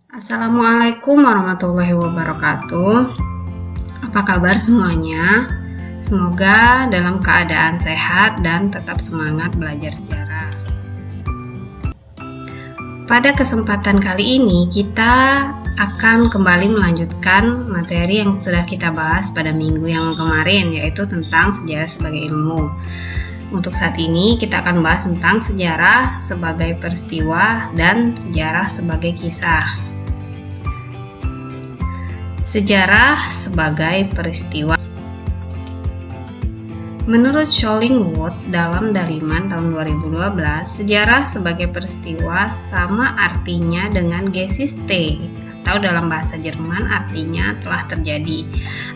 Assalamualaikum warahmatullahi wabarakatuh. Apa kabar semuanya? Semoga dalam keadaan sehat dan tetap semangat belajar sejarah. Pada kesempatan kali ini kita akan kembali melanjutkan materi yang sudah kita bahas pada minggu yang kemarin, yaitu tentang sejarah sebagai ilmu. Untuk saat ini kita akan bahas tentang sejarah sebagai peristiwa dan sejarah sebagai kisah. Sejarah sebagai peristiwa. Menurut Schollingwood dalam Daliman tahun 2012, sejarah sebagai peristiwa sama artinya dengan Geschichte, atau dalam bahasa Jerman artinya telah terjadi,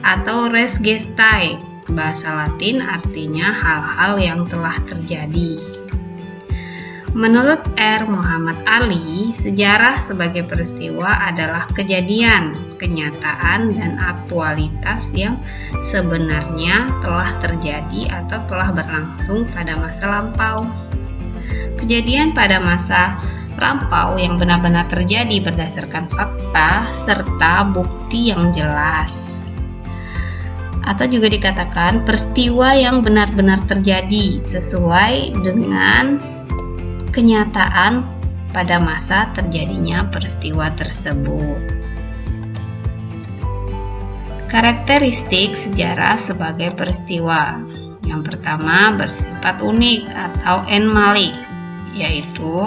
atau Rechtsgeschichte, bahasa Latin artinya hal-hal yang telah terjadi. Menurut R. Muhammad Ali, sejarah sebagai peristiwa adalah kejadian, kenyataan, dan aktualitas yang sebenarnya telah terjadi atau telah berlangsung pada masa lampau. Kejadian pada masa lampau yang benar-benar terjadi berdasarkan fakta serta bukti yang jelas. Atau juga dikatakan peristiwa yang benar-benar terjadi sesuai dengan kenyataan pada masa terjadinya peristiwa tersebut. Karakteristik sejarah sebagai peristiwa. Yang pertama, bersifat unik atau anomaly, yaitu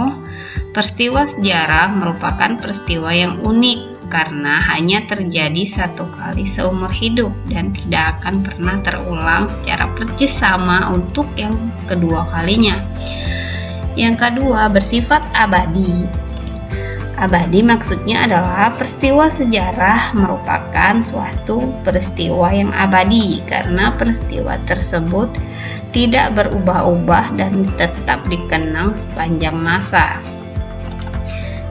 peristiwa sejarah merupakan peristiwa yang unik karena hanya terjadi satu kali seumur hidup dan tidak akan pernah terulang secara persis sama untuk yang kedua kalinya. Yang kedua, bersifat abadi. Abadi maksudnya adalah peristiwa sejarah merupakan suatu peristiwa yang abadi karena peristiwa tersebut tidak berubah-ubah dan tetap dikenang sepanjang masa.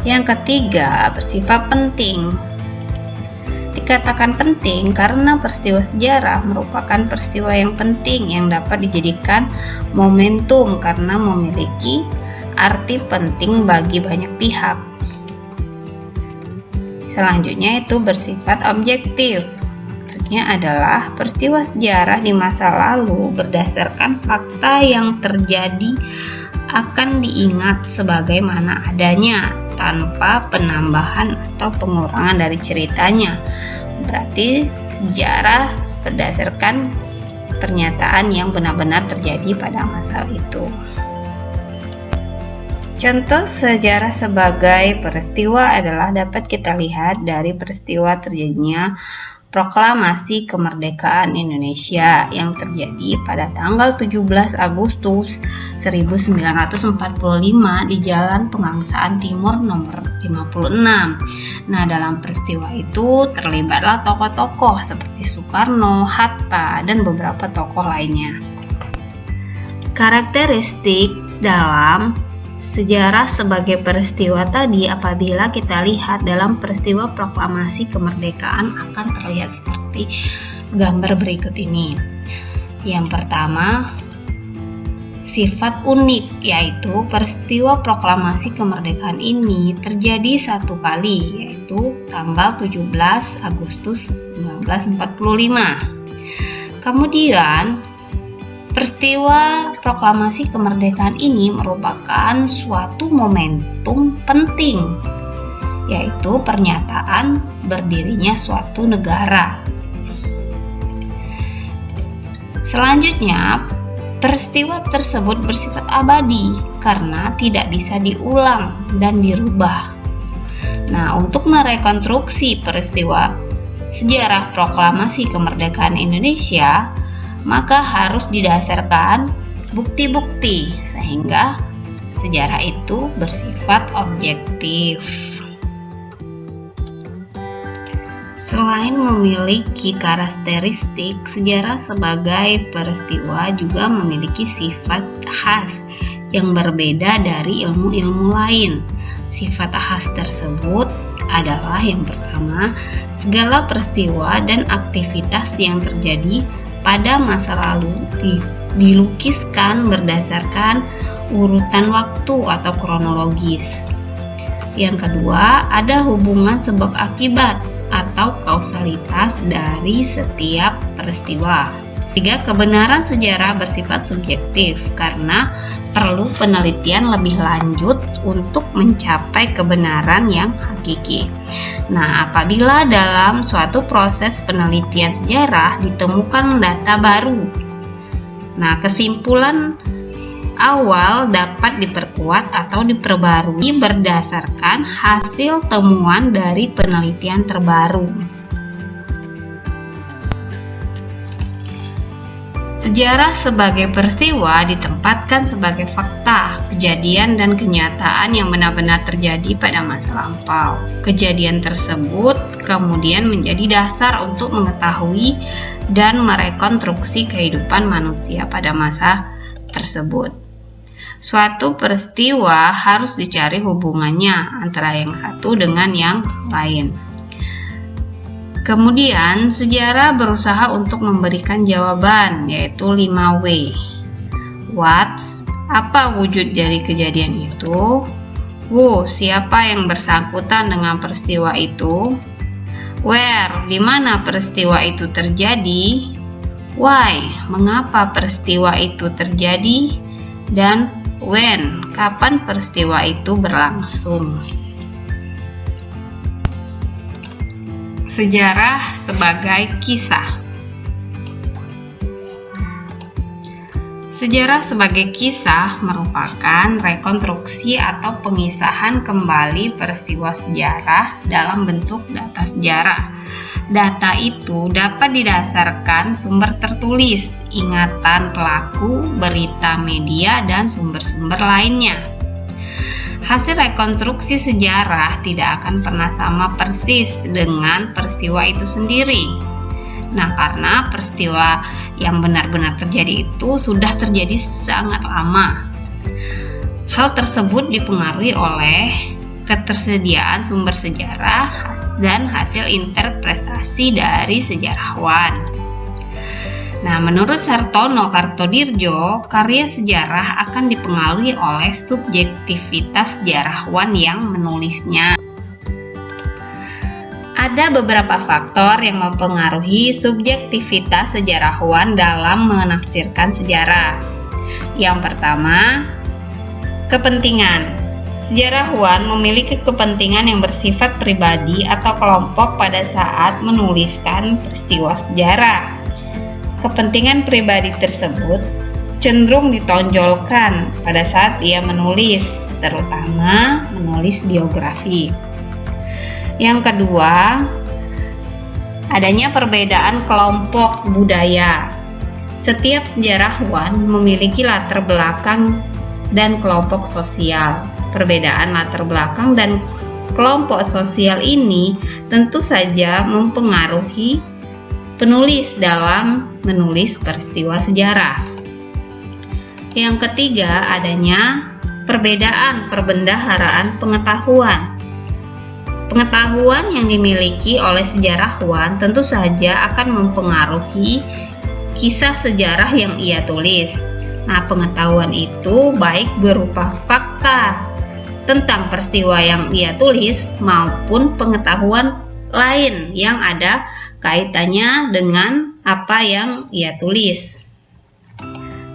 Yang ketiga, bersifat penting. Dikatakan penting karena peristiwa sejarah merupakan peristiwa yang penting yang dapat dijadikan momentum karena memiliki arti penting bagi banyak pihak. Selanjutnya itu bersifat objektif. Maksudnya adalah peristiwa sejarah di masa lalu berdasarkan fakta yang terjadi akan diingat sebagaimana adanya tanpa penambahan atau pengurangan dari ceritanya. Berarti sejarah berdasarkan pernyataan yang benar-benar terjadi pada masa itu. Contoh sejarah sebagai peristiwa adalah dapat kita lihat dari peristiwa terjadinya Proklamasi Kemerdekaan Indonesia yang terjadi pada tanggal 17 Agustus 1945 di Jalan Pegangsaan Timur nomor 56. Nah, dalam peristiwa itu terlibatlah tokoh-tokoh seperti Soekarno, Hatta, dan beberapa tokoh lainnya. Karakteristik dalam sejarah sebagai peristiwa tadi apabila kita lihat dalam peristiwa proklamasi kemerdekaan akan terlihat seperti gambar berikut ini. Yang pertama, sifat unik, yaitu peristiwa proklamasi kemerdekaan ini terjadi satu kali, yaitu tanggal 17 Agustus 1945. Kemudian peristiwa proklamasi kemerdekaan ini merupakan suatu momentum penting, yaitu pernyataan berdirinya suatu negara. Selanjutnya, peristiwa tersebut bersifat abadi karena tidak bisa diulang dan dirubah. Nah, untuk merekonstruksi peristiwa sejarah proklamasi kemerdekaan Indonesia, maka harus didasarkan bukti-bukti sehingga sejarah itu bersifat objektif. Selain memiliki karakteristik, sejarah sebagai peristiwa juga memiliki sifat khas yang berbeda dari ilmu-ilmu lain. Sifat khas tersebut adalah yang pertama, segala peristiwa dan aktivitas yang terjadi pada masa lalu dilukiskan berdasarkan urutan waktu atau kronologis. Yang kedua, ada hubungan sebab akibat atau kausalitas dari setiap peristiwa. Ketiga, kebenaran sejarah bersifat subjektif karena perlu penelitian lebih lanjut untuk mencapai kebenaran yang hakiki. Nah, apabila dalam suatu proses penelitian sejarah ditemukan data baru, nah kesimpulan awal dapat diperkuat atau diperbarui berdasarkan hasil temuan dari penelitian terbaru. Sejarah sebagai peristiwa ditempatkan sebagai fakta, kejadian dan kenyataan yang benar-benar terjadi pada masa lampau. Kejadian tersebut kemudian menjadi dasar untuk mengetahui dan merekonstruksi kehidupan manusia pada masa tersebut. Suatu peristiwa harus dicari hubungannya antara yang satu dengan yang lain. Kemudian, sejarah berusaha untuk memberikan jawaban, yaitu 5W. What? Apa wujud dari kejadian itu? Who? Siapa yang bersangkutan dengan peristiwa itu? Where? Di mana peristiwa itu terjadi? Why? Mengapa peristiwa itu terjadi? Dan when? Kapan peristiwa itu berlangsung? Sejarah sebagai kisah. Sejarah sebagai kisah merupakan rekonstruksi atau pengisahan kembali peristiwa sejarah dalam bentuk data sejarah. Data itu dapat didasarkan sumber tertulis, ingatan pelaku, berita media, dan sumber-sumber lainnya. Hasil rekonstruksi sejarah tidak akan pernah sama persis dengan peristiwa itu sendiri. Nah, karena peristiwa yang benar-benar terjadi itu sudah terjadi sangat lama. Hal tersebut dipengaruhi oleh ketersediaan sumber sejarah dan hasil interpretasi dari sejarawan. Nah, menurut Sartono Kartodirjo, karya sejarah akan dipengaruhi oleh subjektivitas sejarawan yang menulisnya. Ada beberapa faktor yang mempengaruhi subjektivitas sejarawan dalam menafsirkan sejarah. Yang pertama, kepentingan. Sejarawan memiliki kepentingan yang bersifat pribadi atau kelompok pada saat menuliskan peristiwa sejarah. Kepentingan pribadi tersebut cenderung ditonjolkan pada saat ia menulis, terutama menulis biografi. Yang kedua, adanya perbedaan kelompok budaya. Setiap sejarawan memiliki latar belakang dan kelompok sosial. Perbedaan latar belakang dan kelompok sosial ini tentu saja mempengaruhi penulis dalam menulis peristiwa sejarah. Yang ketiga, adanya perbedaan perbendaharaan pengetahuan. Pengetahuan yang dimiliki oleh sejarawan tentu saja akan mempengaruhi kisah sejarah yang ia tulis. Nah, pengetahuan itu baik berupa fakta tentang peristiwa yang ia tulis maupun pengetahuan lain yang ada kaitannya dengan apa yang ia tulis.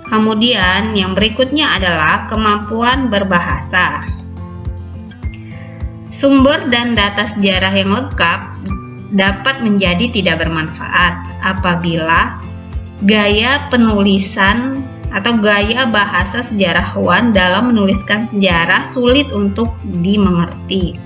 Kemudian yang berikutnya adalah kemampuan berbahasa. Sumber dan data sejarah yang lengkap dapat menjadi tidak bermanfaat apabila gaya penulisan atau gaya bahasa sejarawan dalam menuliskan sejarah sulit untuk dimengerti.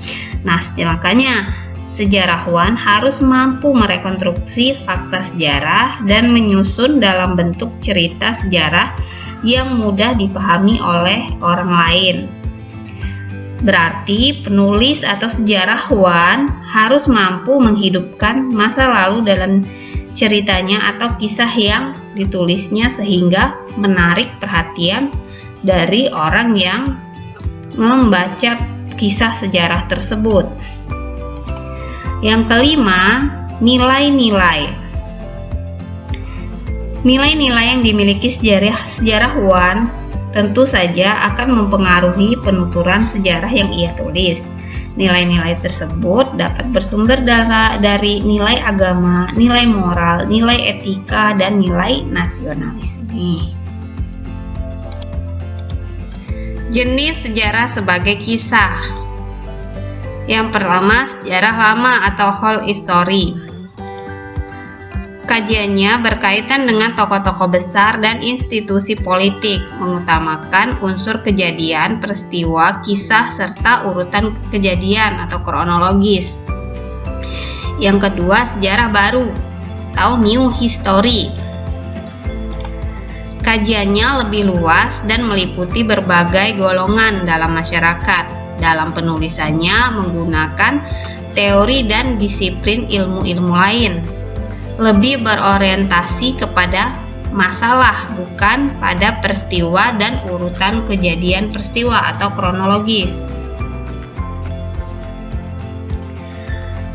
Nah, makanya sejarawan harus mampu merekonstruksi fakta sejarah dan menyusun dalam bentuk cerita sejarah yang mudah dipahami oleh orang lain. Berarti penulis atau sejarawan harus mampu menghidupkan masa lalu dalam ceritanya atau kisah yang ditulisnya sehingga menarik perhatian dari orang yang membaca kisah sejarah tersebut. Yang kelima, nilai-nilai. Nilai-nilai yang dimiliki sejarawan tentu saja akan mempengaruhi penuturan sejarah yang ia tulis. Nilai-nilai tersebut dapat bersumber dari nilai agama, nilai moral, nilai etika, dan nilai nasionalisme. Jenis sejarah sebagai kisah. Yang pertama, sejarah lama atau whole history. Kajiannya berkaitan dengan tokoh-tokoh besar dan institusi politik, mengutamakan unsur kejadian, peristiwa, kisah, serta urutan kejadian atau kronologis. Yang kedua, sejarah baru atau new history. Kajiannya lebih luas dan meliputi berbagai golongan dalam masyarakat. Dalam penulisannya menggunakan teori dan disiplin ilmu-ilmu lain. Lebih berorientasi kepada masalah, bukan pada peristiwa dan urutan kejadian peristiwa atau kronologis.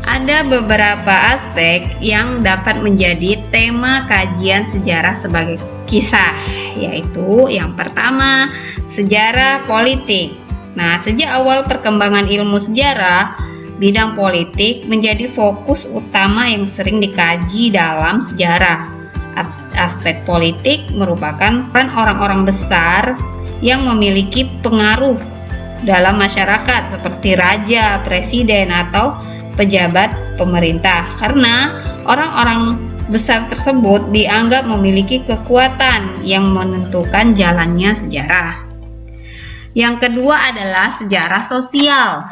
Ada beberapa aspek yang dapat menjadi tema kajian sejarah sebagai kisah, yaitu yang pertama, sejarah politik. Nah, sejak awal perkembangan ilmu sejarah, bidang politik menjadi fokus utama yang sering dikaji dalam sejarah. Aspek politik merupakan peran orang-orang besar yang memiliki pengaruh dalam masyarakat seperti raja, presiden, atau pejabat pemerintah. Karena orang-orang besar tersebut dianggap memiliki kekuatan yang menentukan jalannya sejarah. Yang kedua adalah sejarah sosial.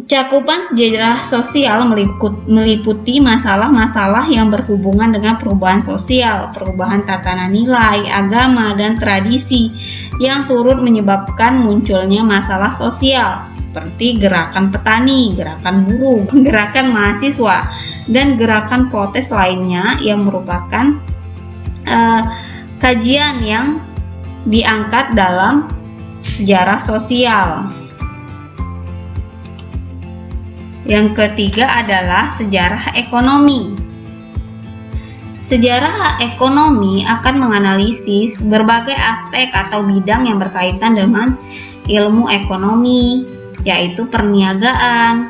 Cakupan sejarah sosial meliputi masalah-masalah yang berhubungan dengan perubahan sosial, perubahan tatanan nilai, agama, dan tradisi yang turut menyebabkan munculnya masalah sosial seperti gerakan petani, gerakan buruh, gerakan mahasiswa, dan gerakan protes lainnya yang merupakan kajian yang diangkat dalam sejarah sosial. Yang ketiga adalah sejarah ekonomi. Sejarah ekonomi akan menganalisis berbagai aspek atau bidang yang berkaitan dengan ilmu ekonomi, yaitu perniagaan,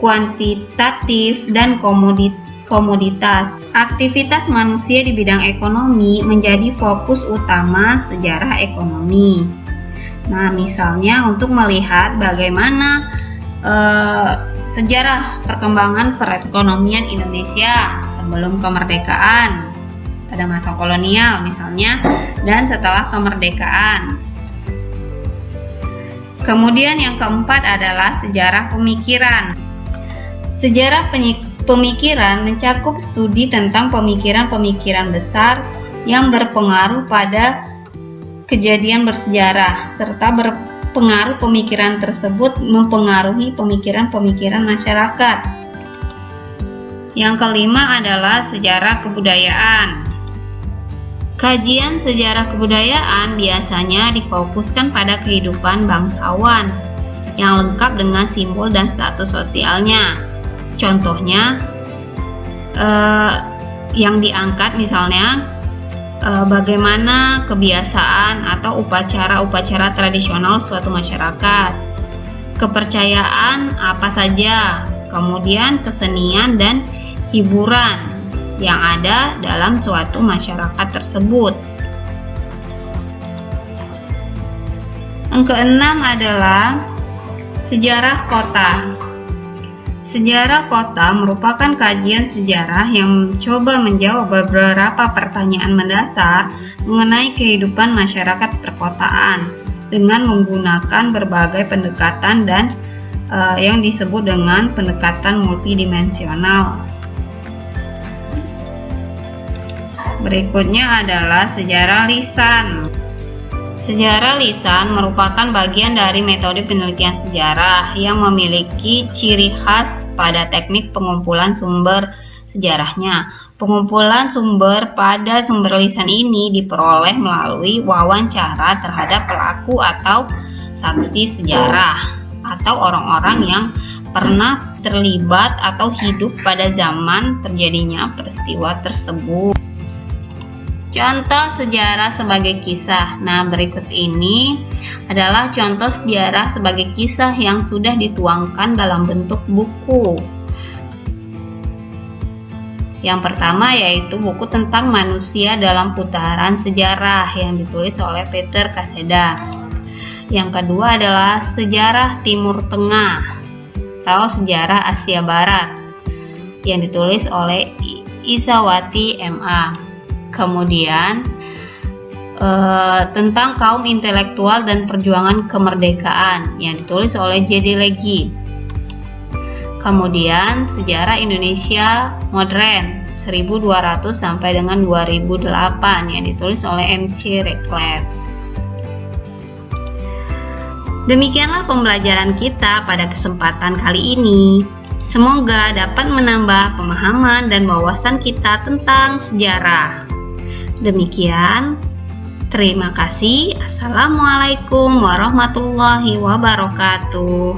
kuantitatif, dan komoditas. Aktivitas manusia di bidang ekonomi menjadi fokus utama sejarah ekonomi. Nah, misalnya untuk melihat bagaimana sejarah perkembangan perekonomian Indonesia sebelum kemerdekaan, pada masa kolonial misalnya, dan setelah kemerdekaan. Kemudian yang keempat adalah sejarah pemikiran. Sejarah pemikiran mencakup studi tentang pemikiran-pemikiran besar yang berpengaruh pada kejadian bersejarah, serta pengaruh pemikiran tersebut mempengaruhi pemikiran-pemikiran masyarakat. Yang kelima adalah sejarah kebudayaan. Kajian sejarah kebudayaan biasanya difokuskan pada kehidupan bangsawan yang lengkap dengan simbol dan status sosialnya. Contohnya yang diangkat misalnya bagaimana kebiasaan atau upacara-upacara tradisional suatu masyarakat, kepercayaan apa saja, kemudian kesenian dan hiburan yang ada dalam suatu masyarakat tersebut. Yang keenam adalah sejarah kota. Sejarah kota merupakan kajian sejarah yang mencoba menjawab beberapa pertanyaan mendasar mengenai kehidupan masyarakat perkotaan dengan menggunakan berbagai pendekatan dan yang disebut dengan pendekatan multidimensional. Berikutnya adalah sejarah lisan. Sejarah lisan merupakan bagian dari metode penelitian sejarah yang memiliki ciri khas pada teknik pengumpulan sumber sejarahnya. Pengumpulan sumber pada sumber lisan ini diperoleh melalui wawancara terhadap pelaku atau saksi sejarah atau orang-orang yang pernah terlibat atau hidup pada zaman terjadinya peristiwa tersebut. Contoh sejarah sebagai kisah. Nah, berikut ini adalah contoh sejarah sebagai kisah yang sudah dituangkan dalam bentuk buku. Yang pertama yaitu buku tentang manusia dalam putaran sejarah yang ditulis oleh Peter Kaseda. Yang kedua adalah sejarah Timur Tengah atau sejarah Asia Barat yang ditulis oleh Isawati MA. Kemudian tentang kaum intelektual dan perjuangan kemerdekaan yang ditulis oleh J.D. Legge. Kemudian sejarah Indonesia modern 1200 sampai dengan 2008 yang ditulis oleh M.C. Reclett. Demikianlah pembelajaran kita pada kesempatan kali ini. Semoga dapat menambah pemahaman dan wawasan kita tentang sejarah. Demikian, terima kasih. Assalamualaikum warahmatullahi wabarakatuh.